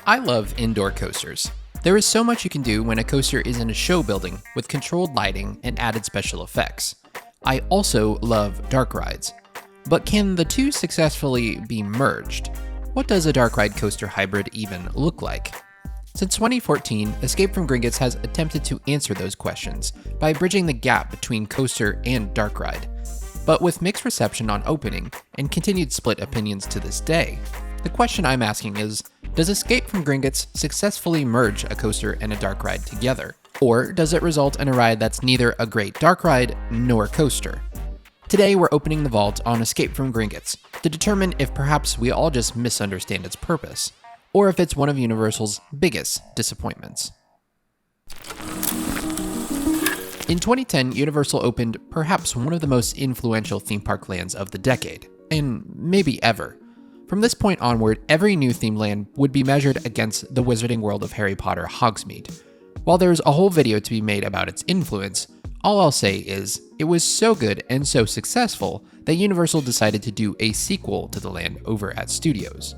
I love indoor coasters. There is so much you can do when a coaster is in a show building with controlled lighting and added special effects. I also love dark rides. But can the two successfully be merged? What does a dark ride coaster hybrid even look like? Since 2014, Escape from Gringotts has attempted to answer those questions by bridging the gap between coaster and dark ride. But with mixed reception on opening and continued split opinions to this day, the question I'm asking is, does Escape from Gringotts successfully merge a coaster and a dark ride together? Or does it result in a ride that's neither a great dark ride nor coaster? Today we're opening the vault on Escape from Gringotts to determine if perhaps we all just misunderstand its purpose, or if it's one of Universal's biggest disappointments. In 2010, Universal opened perhaps one of the most influential theme park lands of the decade, and maybe ever. From this point onward, every new themed land would be measured against the Wizarding World of Harry Potter Hogsmeade. While there's a whole video to be made about its influence, all I'll say is, it was so good and so successful that Universal decided to do a sequel to the land over at Studios.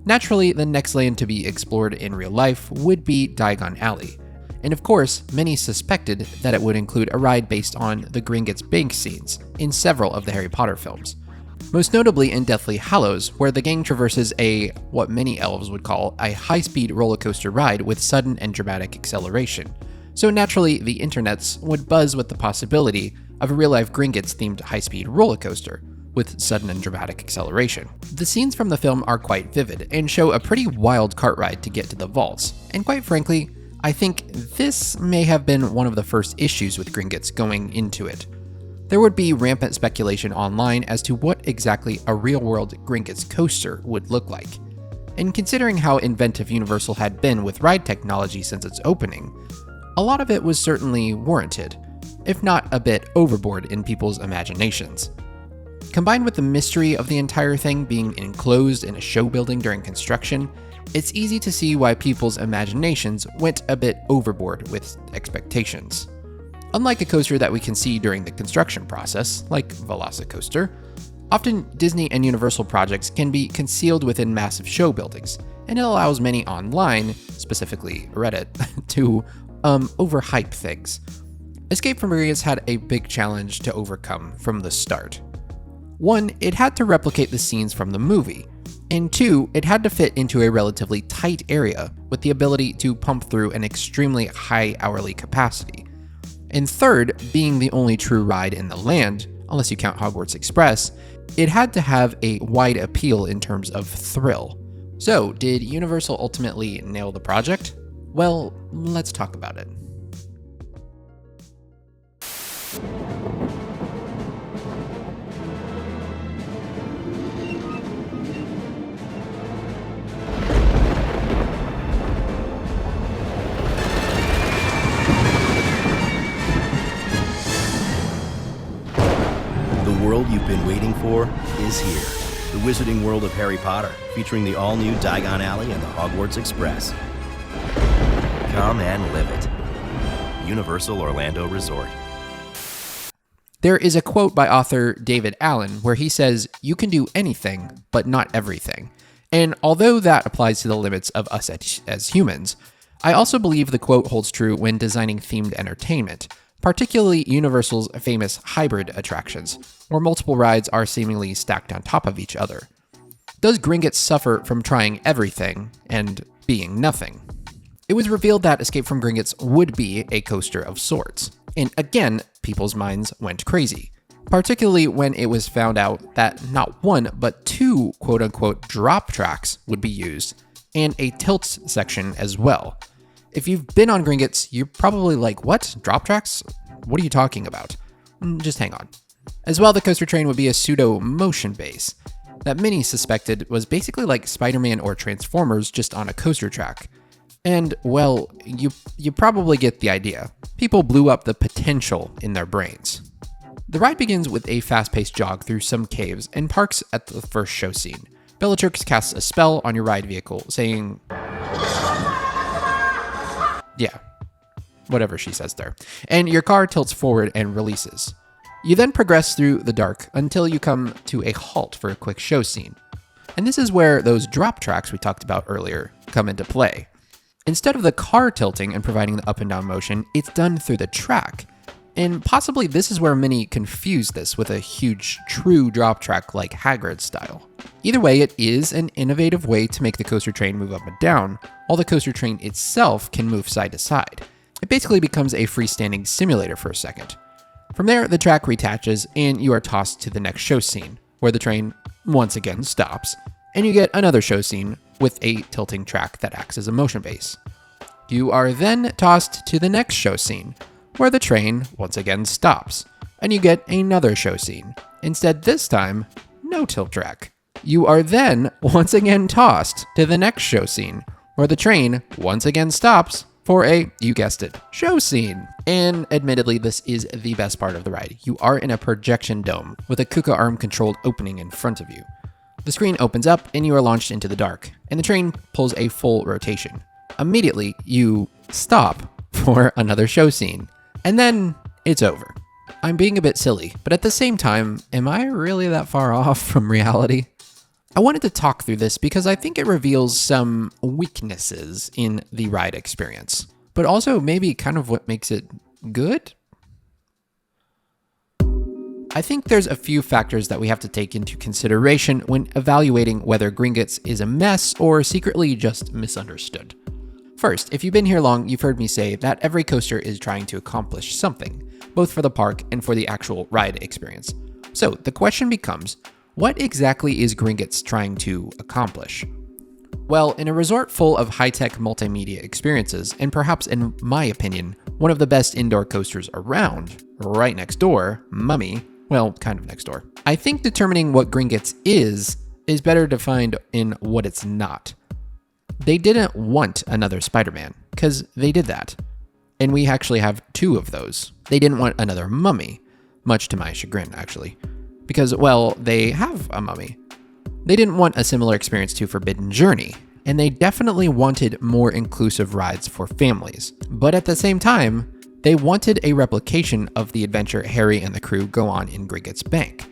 Naturally, the next land to be explored in real life would be Diagon Alley. And of course, many suspected that it would include a ride based on the Gringotts bank scenes in several of the Harry Potter films. Most notably in Deathly Hallows, where the gang traverses what many elves would call a high-speed roller coaster ride with sudden and dramatic acceleration. So naturally, the internets would buzz with the possibility of a real-life Gringotts-themed high-speed roller coaster with sudden and dramatic acceleration. The scenes from the film are quite vivid and show a pretty wild cart ride to get to the vaults, and quite frankly, I think this may have been one of the first issues with Gringotts going into it. There would be rampant speculation online as to what exactly a real-world Gringotts coaster would look like. And considering how inventive Universal had been with ride technology since its opening, a lot of it was certainly warranted, if not a bit overboard in people's imaginations. Combined with the mystery of the entire thing being enclosed in a show building during construction, it's easy to see why people's imaginations went a bit overboard with expectations. Unlike a coaster that we can see during the construction process, like Velocicoaster, often Disney and Universal projects can be concealed within massive show buildings, and it allows many online, specifically Reddit, to overhype things. Escape from Gringotts had a big challenge to overcome from the start. One, it had to replicate the scenes from the movie, and two, it had to fit into a relatively tight area with the ability to pump through an extremely high hourly capacity. And third, being the only true ride in the land, unless you count Hogwarts Express, it had to have a wide appeal in terms of thrill. So, did Universal ultimately nail the project? Well, let's talk about it. The world you've been waiting for is here. The Wizarding World of Harry Potter, featuring the all-new Diagon Alley and the Hogwarts Express. Come and live it. Universal Orlando Resort. There is a quote by author David Allen where he says, "You can do anything, but not everything." And although that applies to the limits of us as humans, I also believe the quote holds true when designing themed entertainment, particularly Universal's famous hybrid attractions, where multiple rides are seemingly stacked on top of each other. Does Gringotts suffer from trying everything and being nothing? It was revealed that Escape from Gringotts would be a coaster of sorts, and again, people's minds went crazy, particularly when it was found out that not one but two quote-unquote drop tracks would be used, and a tilt section as well. If you've been on Gringotts, you're probably like, what? Drop tracks? What are you talking about? Just hang on. As well, the coaster train would be a pseudo motion base that many suspected was basically like Spider-Man or Transformers just on a coaster track. And, well, you probably get the idea. People blew up the potential in their brains. The ride begins with a fast-paced jog through some caves and parks at the first show scene. Bellatrix casts a spell on your ride vehicle, saying, yeah, whatever she says there, and your car tilts forward and releases. You then progress through the dark until you come to a halt for a quick show scene. And this is where those drop tracks we talked about earlier come into play. Instead of the car tilting and providing the up and down motion, it's done through the track. And possibly this is where many confuse this with a huge true drop track like Hagrid style. Either way, it is an innovative way to make the coaster train move up and down, while the coaster train itself can move side to side. It basically becomes a freestanding simulator for a second. From there, the track retaches and you are tossed to the next show scene, where the train once again stops, and you get another show scene with a tilting track that acts as a motion base. You are then tossed to the next show scene, where the train once again stops, and you get another show scene. Instead, this time, no tilt track. You are then once again tossed to the next show scene, where the train once again stops for a, you guessed it, show scene. And admittedly, this is the best part of the ride. You are in a projection dome with a Kuka arm controlled opening in front of you. The screen opens up and you are launched into the dark, and the train pulls a full rotation. Immediately, you stop for another show scene, and then it's over. I'm being a bit silly, but at the same time, am I really that far off from reality? I wanted to talk through this because I think it reveals some weaknesses in the ride experience, but also maybe kind of what makes it good? I think there's a few factors that we have to take into consideration when evaluating whether Gringotts is a mess or secretly just misunderstood. First, if you've been here long, you've heard me say that every coaster is trying to accomplish something, both for the park and for the actual ride experience. So the question becomes, what exactly is Gringotts trying to accomplish? Well, in a resort full of high-tech multimedia experiences, and perhaps in my opinion, one of the best indoor coasters around, right next door, Mummy, well, kind of next door. I think determining what Gringotts is better defined in what it's not. They didn't want another Spider-Man, because they did that. And we actually have two of those. They didn't want another Mummy, much to my chagrin, actually. Because, well, they have a Mummy. They didn't want a similar experience to Forbidden Journey, and they definitely wanted more inclusive rides for families. But at the same time, they wanted a replication of the adventure Harry and the crew go on in Gringotts Bank.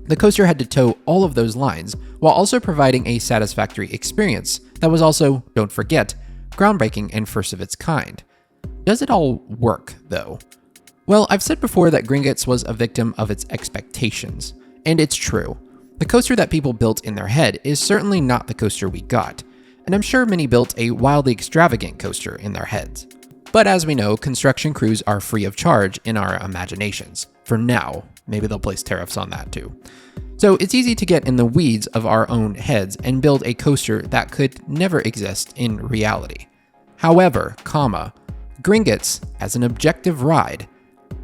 The coaster had to toe all of those lines, while also providing a satisfactory experience that was also, don't forget, groundbreaking and first of its kind. Does it all work, though? Well, I've said before that Gringotts was a victim of its expectations, and it's true. The coaster that people built in their head is certainly not the coaster we got, and I'm sure many built a wildly extravagant coaster in their heads. But as we know, construction crews are free of charge in our imaginations. For now. Maybe they'll place tariffs on that too. So it's easy to get in the weeds of our own heads and build a coaster that could never exist in reality. However, Gringotts, as an objective ride,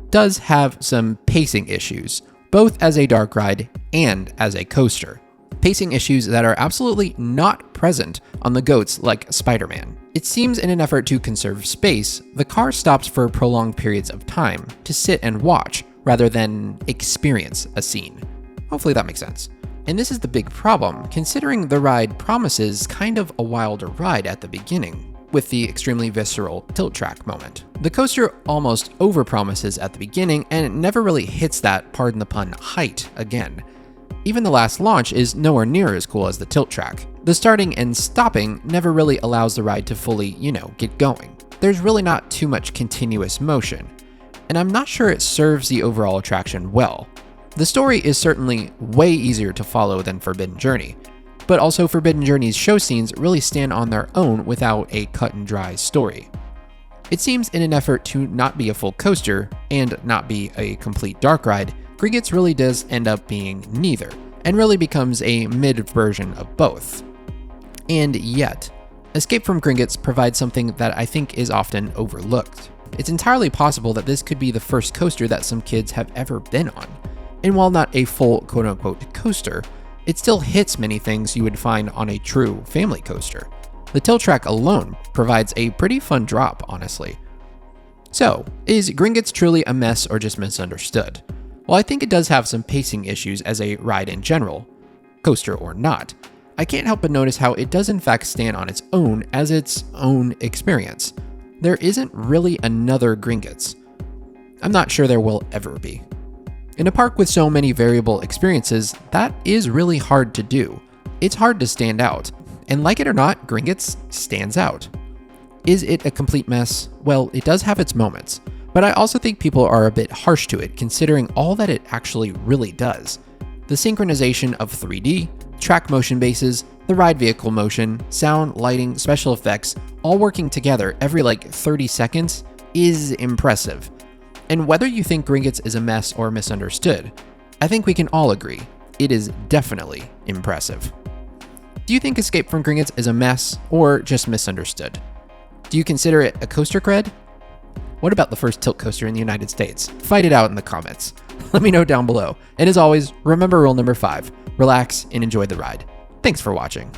does have some pacing issues, both as a dark ride and as a coaster. Pacing issues that are absolutely not present on the GOATs like Spider-Man. It seems in an effort to conserve space, the car stops for prolonged periods of time to sit and watch, rather than experience a scene. Hopefully that makes sense. And this is the big problem, considering the ride promises kind of a wilder ride at the beginning, with the extremely visceral tilt track moment. The coaster almost overpromises at the beginning, and it never really hits that, pardon the pun, height again. Even the last launch is nowhere near as cool as the tilt track. The starting and stopping never really allows the ride to fully, get going. There's really not too much continuous motion, and I'm not sure it serves the overall attraction well. The story is certainly way easier to follow than Forbidden Journey, but also Forbidden Journey's show scenes really stand on their own without a cut and dry story. It seems in an effort to not be a full coaster and not be a complete dark ride, Gringotts really does end up being neither, and really becomes a mid version of both. And yet, Escape from Gringotts provides something that I think is often overlooked. It's entirely possible that this could be the first coaster that some kids have ever been on. And while not a full quote-unquote coaster, it still hits many things you would find on a true family coaster. The tilt track alone provides a pretty fun drop, honestly. So, is Gringotts truly a mess or just misunderstood? Well, I think it does have some pacing issues as a ride in general, coaster or not. I can't help but notice how it does in fact stand on its own as its own experience. There isn't really another Gringotts. I'm not sure there will ever be. In a park with so many variable experiences, that is really hard to do, It's hard to stand out. And like it or not, Gringotts stands out. Is it a complete mess? Well, it does have its moments, but I also think people are a bit harsh to it considering all that it actually really does. The synchronization of 3D, track motion bases, the ride vehicle motion, sound, lighting, special effects, all working together every 30 seconds is impressive. And whether you think Gringotts is a mess or misunderstood, I think we can all agree it is definitely impressive. Do you think Escape from Gringotts is a mess or just misunderstood? Do you consider it a coaster cred? What about the first tilt coaster in the United States? Fight it out in the comments. Let me know down below. And as always, remember rule number 5, relax and enjoy the ride. Thanks for watching.